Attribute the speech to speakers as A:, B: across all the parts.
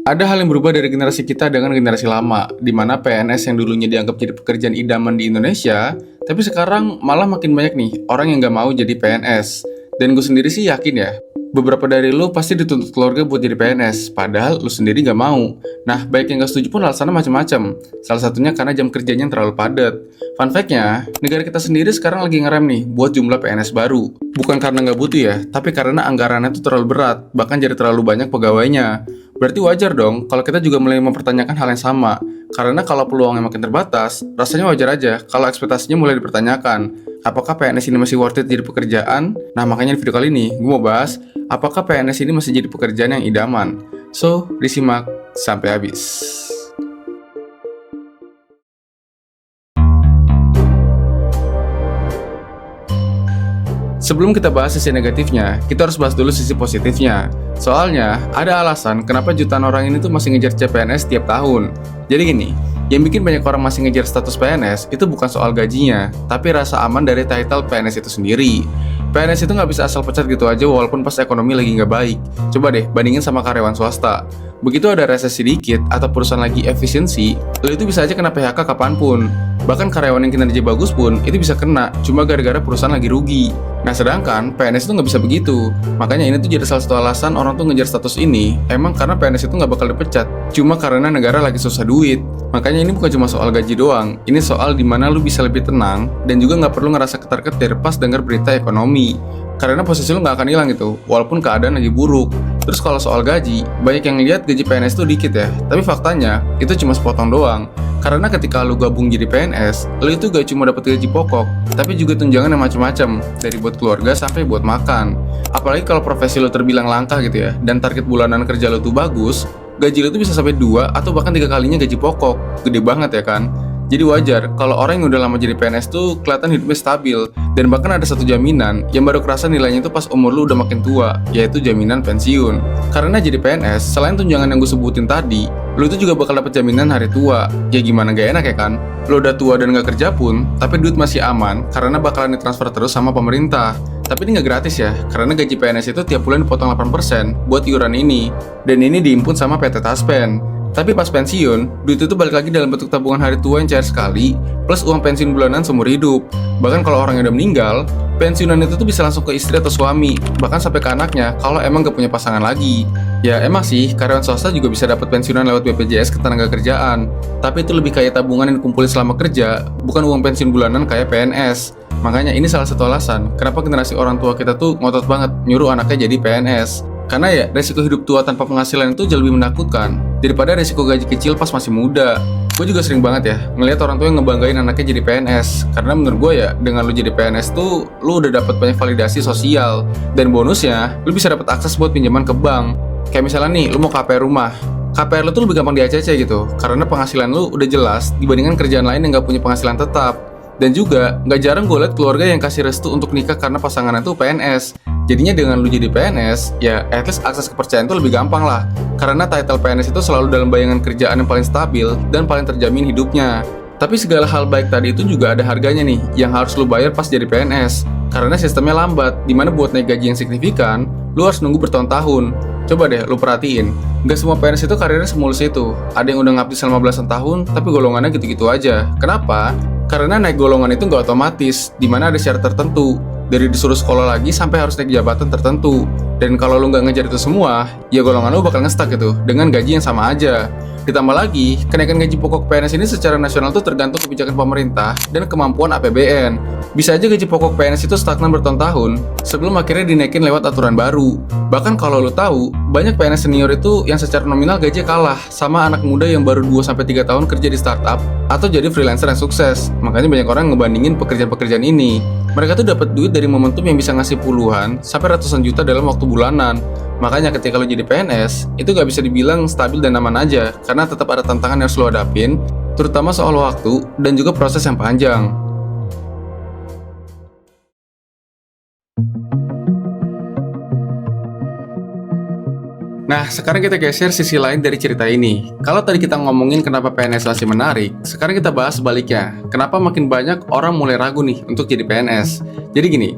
A: Ada hal yang berubah dari generasi kita dengan generasi lama, di mana PNS yang dulunya dianggap jadi pekerjaan idaman di Indonesia, tapi sekarang malah makin banyak nih orang yang nggak mau jadi PNS. Dan gue sendiri sih yakin ya, beberapa dari lu pasti dituntut keluarga buat jadi PNS, padahal lu sendiri nggak mau. Nah, baik yang nggak setuju pun alasannya macam-macam. Salah satunya karena jam kerjanya yang terlalu padat. Fun fact-nya, negara kita sendiri sekarang lagi ngerem nih buat jumlah PNS baru. Bukan karena nggak butuh ya, tapi karena anggarannya itu terlalu berat, bahkan jadi terlalu banyak pegawainya. Berarti wajar dong kalau kita juga mulai mempertanyakan hal yang sama. Karena kalau peluangnya makin terbatas, rasanya wajar aja kalau ekspektasinya mulai dipertanyakan. Apakah PNS ini masih worth it jadi pekerjaan? Nah, makanya di video kali ini, gue mau bahas apakah PNS ini masih jadi pekerjaan yang idaman. So, disimak sampai habis. Sebelum kita bahas sisi negatifnya, kita harus bahas dulu sisi positifnya. Soalnya, ada alasan kenapa jutaan orang ini tuh masih ngejar CPNS tiap tahun. Jadi gini, yang bikin banyak orang masih ngejar status PNS itu bukan soal gajinya, tapi rasa aman dari title PNS itu sendiri. PNS itu nggak bisa asal pecat gitu aja walaupun pas ekonomi lagi nggak baik. Coba deh bandingin sama karyawan swasta. Begitu ada resesi dikit atau perusahaan lagi efisiensi, lo itu bisa aja kena PHK kapanpun. Bahkan karyawan yang kinerja bagus pun itu bisa kena cuma gara-gara perusahaan lagi rugi. Nah sedangkan PNS itu nggak bisa begitu. Makanya ini tuh jadi salah satu alasan orang tuh ngejar status ini emang karena PNS itu nggak bakal dipecat. Cuma karena negara lagi susah duit. Makanya ini bukan cuma soal gaji doang. Ini soal dimana lu bisa lebih tenang dan juga nggak perlu ngerasa ketar-ketir pas denger berita ekonomi. Karena posisi lu nggak akan hilang gitu, walaupun keadaan lagi buruk. Terus kalau soal gaji, banyak yang lihat gaji PNS itu dikit ya. Tapi faktanya, itu cuma sepotong doang. Karena ketika lu gabung jadi PNS, lu itu gak cuma dapat gaji pokok, tapi juga tunjangan yang macam-macam, dari buat keluarga sampai buat makan. Apalagi kalau profesi lu terbilang langka gitu ya, dan target bulanan kerja lu tuh bagus, gaji lu tuh bisa sampai 2 atau bahkan 3 kalinya gaji pokok. Gede banget ya kan? Jadi wajar kalau orang yang udah lama jadi PNS tuh kelihatan hidupnya stabil. Dan bahkan ada satu jaminan yang baru kerasa nilainya itu pas umur lu udah makin tua, yaitu jaminan pensiun. Karena jadi PNS, selain tunjangan yang gue sebutin tadi, lu itu juga bakal dapet jaminan hari tua. Ya gimana gak enak ya kan? Lu udah tua dan gak kerja pun, tapi duit masih aman karena bakalan ditransfer terus sama pemerintah. Tapi ini gak gratis ya, karena gaji PNS itu tiap bulan dipotong 8% buat iuran ini. Dan ini diimpun sama PT Taspen. Tapi pas pensiun, duit itu balik lagi dalam bentuk tabungan hari tua yang cair sekali, plus uang pensiun bulanan seumur hidup. Bahkan kalau orang yang udah meninggal, pensiunan itu tuh bisa langsung ke istri atau suami, bahkan sampai ke anaknya kalau emang gak punya pasangan lagi. Ya emang sih, karyawan swasta juga bisa dapat pensiunan lewat BPJS Ketenagakerjaan. Tapi itu lebih kayak tabungan yang dikumpulin selama kerja, bukan uang pensiun bulanan kayak PNS. Makanya ini salah satu alasan kenapa generasi orang tua kita tuh ngotot banget nyuruh anaknya jadi PNS. Karena ya, resiko hidup tua tanpa penghasilan itu jauh lebih menakutkan daripada resiko gaji kecil pas masih muda. Gue juga sering banget ya ngelihat orang tua yang ngebanggain anaknya jadi PNS. Karena menurut gue ya, dengan lu jadi PNS tuh lu udah dapat banyak validasi sosial. Dan bonusnya, lu bisa dapat akses buat pinjaman ke bank. Kayak misalnya nih, lu mau KPR rumah. KPR lu tuh lebih gampang di-ACC gitu, karena penghasilan lu udah jelas dibandingkan kerjaan lain yang gak punya penghasilan tetap. Dan juga, gak jarang gue liat keluarga yang kasih restu untuk nikah karena pasangannya tuh PNS. Jadinya dengan lu jadi PNS, ya at least akses kepercayaan tuh lebih gampang lah. Karena title PNS itu selalu dalam bayangan kerjaan yang paling stabil dan paling terjamin hidupnya. Tapi segala hal baik tadi itu juga ada harganya nih, yang harus lu bayar pas jadi PNS. Karena sistemnya lambat, dimana buat naik gaji yang signifikan, lu harus nunggu bertahun-tahun. Coba deh lu perhatiin, gak semua PNS itu karirnya semulus itu. Ada yang udah ngabdi selama belasan tahun, tapi golongannya gitu-gitu aja. Kenapa? Karena naik golongan itu gak otomatis, dimana ada syarat tertentu. Dari disuruh sekolah lagi sampai harus naik jabatan tertentu. Dan kalau lu nggak ngejar itu semua, ya golongan lu bakal nge-stuck gitu, dengan gaji yang sama aja. Ditambah lagi, kenaikan gaji pokok PNS ini secara nasional tuh tergantung kebijakan pemerintah dan kemampuan APBN. Bisa aja gaji pokok PNS itu stagnan bertahun-tahun sebelum akhirnya dinaikin lewat aturan baru. Bahkan kalau lu tahu, banyak PNS senior itu yang secara nominal gajinya kalah sama anak muda yang baru 2-3 tahun kerja di startup atau jadi freelancer yang sukses. Makanya banyak orang ngebandingin pekerjaan-pekerjaan ini. Mereka tuh dapat duit dari momentum yang bisa ngasih puluhan sampai ratusan juta dalam waktu bulanan. Makanya ketika lo jadi PNS, itu gak bisa dibilang stabil dan aman aja, karena tetap ada tantangan yang harus lo hadapin, terutama soal waktu dan juga proses yang panjang. Nah, sekarang kita geser sisi lain dari cerita ini. Kalau tadi kita ngomongin kenapa PNS masih menarik, sekarang kita bahas sebaliknya. Kenapa makin banyak orang mulai ragu nih untuk jadi PNS. Jadi gini,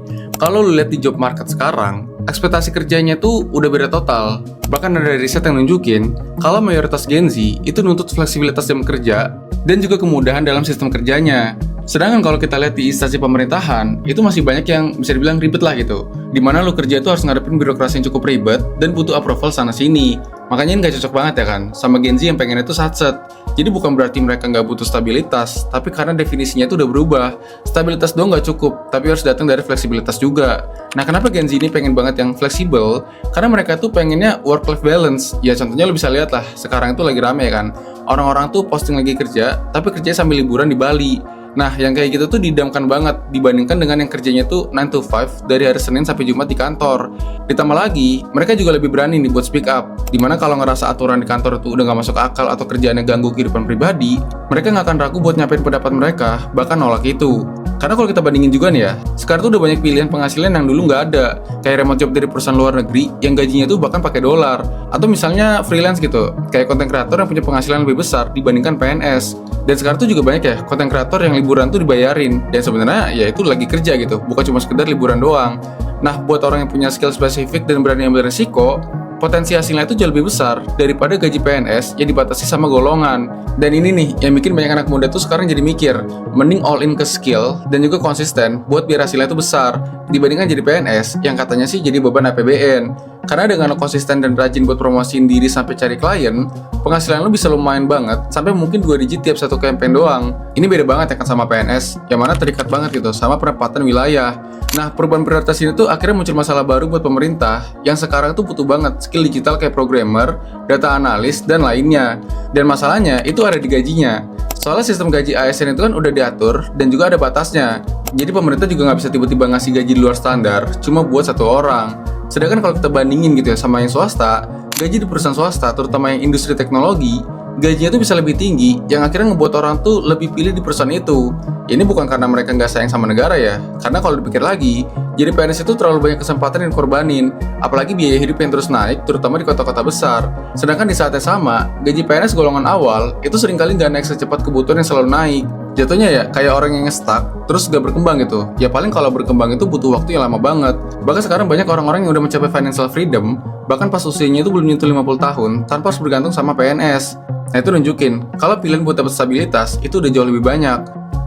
A: kalau lu lihat di job market sekarang, ekspektasi kerjanya tuh udah beda total. Bahkan ada riset yang nunjukin kalau mayoritas Gen Z itu nuntut fleksibilitas jam kerja dan juga kemudahan dalam sistem kerjanya. Sedangkan kalau kita lihat di instansi pemerintahan, itu masih banyak yang bisa dibilang ribet lah gitu. Dimana lo kerja itu harus ngadepin birokrasi yang cukup ribet dan butuh approval sana-sini. Makanya ini gak cocok banget ya kan, sama Gen Z yang pengen itu satset. Jadi bukan berarti mereka nggak butuh stabilitas, tapi karena definisinya itu udah berubah. Stabilitas doang nggak cukup, tapi harus datang dari fleksibilitas juga. Nah, kenapa Gen Z ini pengen banget yang fleksibel? Karena mereka tuh pengennya work-life balance. Ya contohnya lo bisa lihat lah, sekarang itu lagi rame kan. Orang-orang tuh posting lagi kerja, tapi kerja sambil liburan di Bali. Nah, yang kayak gitu tuh didamkan banget dibandingkan dengan yang kerjanya tuh 9 to 5 dari hari Senin sampai Jumat di kantor. Ditambah lagi, mereka juga lebih berani nih buat speak up. Dimana kalau ngerasa aturan di kantor itu udah gak masuk akal atau kerjaannya ganggu kehidupan pribadi, mereka gak akan ragu buat nyampein pendapat mereka, bahkan nolak itu. Karena kalau kita bandingin juga nih ya, sekarang tuh udah banyak pilihan penghasilan yang dulu nggak ada. Kayak remote job dari perusahaan luar negeri yang gajinya tuh bahkan pakai dolar. Atau misalnya freelance gitu, kayak konten kreator yang punya penghasilan lebih besar dibandingkan PNS. Dan sekarang tuh juga banyak ya konten kreator yang liburan tuh dibayarin. Dan sebenarnya ya itu lagi kerja gitu, bukan cuma sekedar liburan doang. Nah, buat orang yang punya skill spesifik dan berani ambil resiko, potensi hasilnya itu jauh lebih besar daripada gaji PNS yang dibatasi sama golongan. Dan ini nih yang bikin banyak anak muda tuh sekarang jadi mikir, mending all in ke skill dan juga konsisten buat biar hasilnya itu besar dibandingkan jadi PNS yang katanya sih jadi beban APBN. Karena dengan lo konsisten dan rajin buat promosiin diri sampai cari klien, penghasilan lo bisa lumayan banget sampai mungkin 2 digit tiap satu campaign doang. Ini beda banget ya kan sama PNS yang mana terikat banget gitu sama penempatan wilayah. Nah, perubahan prioritas ini tuh akhirnya muncul masalah baru buat pemerintah yang sekarang tuh butuh banget skill digital kayak programmer, data analis, dan lainnya. Dan masalahnya itu ada di gajinya. Soalnya sistem gaji ASN itu kan udah diatur dan juga ada batasnya. Jadi pemerintah juga nggak bisa tiba-tiba ngasih gaji di luar standar cuma buat satu orang. Sedangkan kalau kita bandingin gitu ya sama yang swasta, gaji di perusahaan swasta, terutama yang industri teknologi, gajinya tuh bisa lebih tinggi, yang akhirnya ngebuat orang tuh lebih pilih di perusahaan itu. Ini bukan karena mereka nggak sayang sama negara ya, karena kalau dipikir lagi, jadi PNS itu terlalu banyak kesempatan yang dikorbanin, apalagi biaya hidup yang terus naik, terutama di kota-kota besar. Sedangkan di saat yang sama, gaji PNS golongan awal itu seringkali nggak naik secepat kebutuhan yang selalu naik. Jatuhnya ya kayak orang yang nge-stuck terus gak berkembang gitu. Ya paling kalau berkembang itu butuh waktu yang lama banget. Bahkan sekarang banyak orang-orang yang udah mencapai financial freedom bahkan pas usianya itu belum nyentuh 50 tahun tanpa harus bergantung sama PNS. Nah itu nunjukin kalau pilihan buat dapat stabilitas itu udah jauh lebih banyak.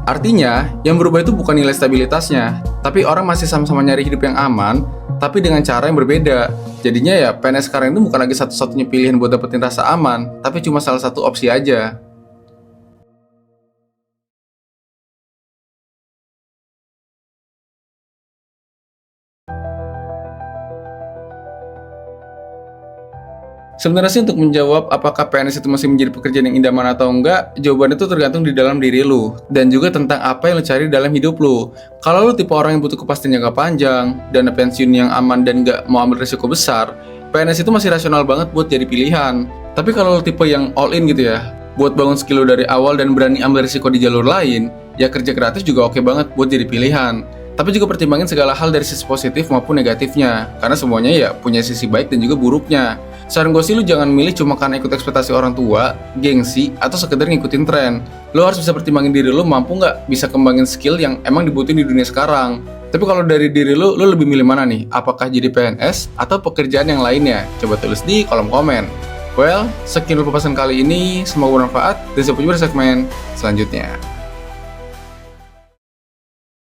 A: Artinya yang berubah itu bukan nilai stabilitasnya, tapi orang masih sama-sama nyari hidup yang aman tapi dengan cara yang berbeda. Jadinya ya PNS sekarang itu bukan lagi satu-satunya pilihan buat dapetin rasa aman, tapi cuma salah satu opsi aja. Sebenarnya sih untuk menjawab apakah PNS itu masih menjadi pekerjaan yang idaman atau enggak, jawabannya itu tergantung di dalam diri lu dan juga tentang apa yang lu cari dalam hidup lu. Kalau lu tipe orang yang butuh kepastian jangka panjang, dana pensiun yang aman dan nggak mau ambil risiko besar, PNS itu masih rasional banget buat jadi pilihan. Tapi kalau lu tipe yang all in gitu ya, buat bangun skill lu dari awal dan berani ambil risiko di jalur lain, ya kerja kreatif juga oke banget buat jadi pilihan. Tapi juga pertimbangin segala hal dari sisi positif maupun negatifnya, karena semuanya ya punya sisi baik dan juga buruknya. Saran gue sih lu jangan milih cuma karena ikut ekspektasi orang tua, gengsi, atau sekedar ngikutin tren. Lu harus bisa pertimbangin diri lu mampu nggak bisa kembangin skill yang emang dibutuhin di dunia sekarang. Tapi kalau dari diri lu lebih milih mana nih? Apakah jadi PNS atau pekerjaan yang lainnya? Coba tulis di kolom komen. Well, sekian dulu pembahasan kali ini, semoga bermanfaat, dan sampai jumpa di segmen selanjutnya.